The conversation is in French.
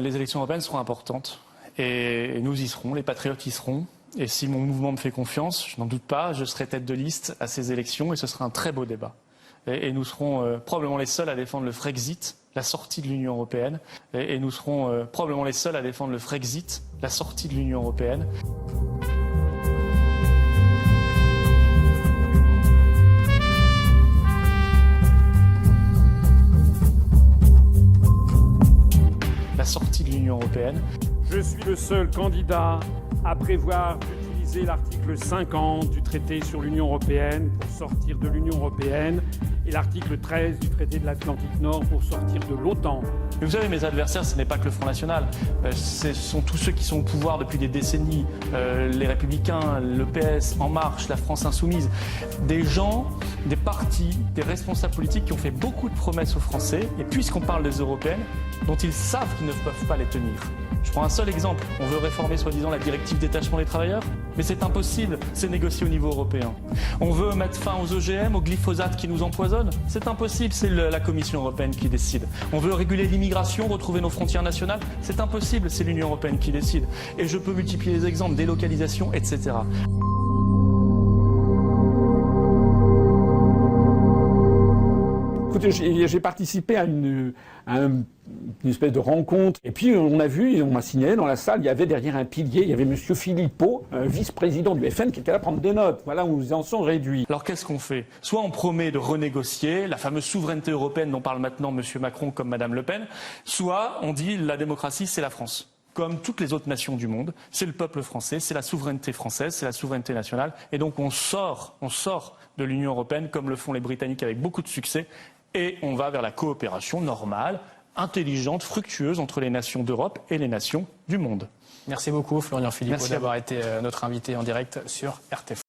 Les élections européennes seront importantes et nous y serons, les patriotes y seront. Et si mon mouvement me fait confiance, je n'en doute pas, je serai tête de liste à ces élections et ce sera un très beau débat. Et nous serons probablement les seuls à défendre le Frexit, la sortie de l'Union européenne. Et nous serons probablement les seuls à défendre le Frexit, la sortie de l'Union européenne. La sortie de l'Union européenne. Je suis le seul candidat à prévoir d'utiliser l'article 50 du traité sur l'Union européenne pour sortir de l'Union européenne et l'article 13 du traité de l'Atlantique Nord pour sortir de l'OTAN. Mais vous savez, mes adversaires, ce n'est pas que le Front National. Ce sont tous ceux qui sont au pouvoir depuis des décennies. Les Républicains, le PS, En Marche, la France Insoumise. Des gens, des partis, des responsables politiques qui ont fait beaucoup de promesses aux Français. Et puisqu'on parle des européennes, dont ils savent qu'ils ne peuvent pas les tenir. Je prends un seul exemple. On veut réformer soi-disant la directive détachement des travailleurs, mais c'est impossible, c'est négocié au niveau européen. On veut mettre fin aux OGM, au glyphosate qui nous empoisonne, c'est impossible, c'est la Commission européenne qui décide. On veut réguler l'immigration, retrouver nos frontières nationales, c'est impossible, c'est l'Union européenne qui décide. Et je peux multiplier les exemples, délocalisation, etc. Écoutez, j'ai participé à une espèce de rencontre. Et puis on a vu, on m'a signalé dans la salle, il y avait derrière un pilier, il y avait M. Philippot, vice-président du FN, qui était là à prendre des notes. Voilà où nous en sommes réduits. Alors qu'est-ce qu'on fait? Soit on promet de renégocier la fameuse souveraineté européenne dont parle maintenant M. Macron comme Mme Le Pen, soit on dit la démocratie c'est la France. Comme toutes les autres nations du monde, c'est le peuple français, c'est la souveraineté française, c'est la souveraineté nationale. Et donc on sort de l'Union européenne comme le font les Britanniques avec beaucoup de succès. Et on va vers la coopération normale, intelligente, fructueuse entre les nations d'Europe et les nations du monde. Merci beaucoup Florian Philippot d'avoir été notre invité en direct sur RTF.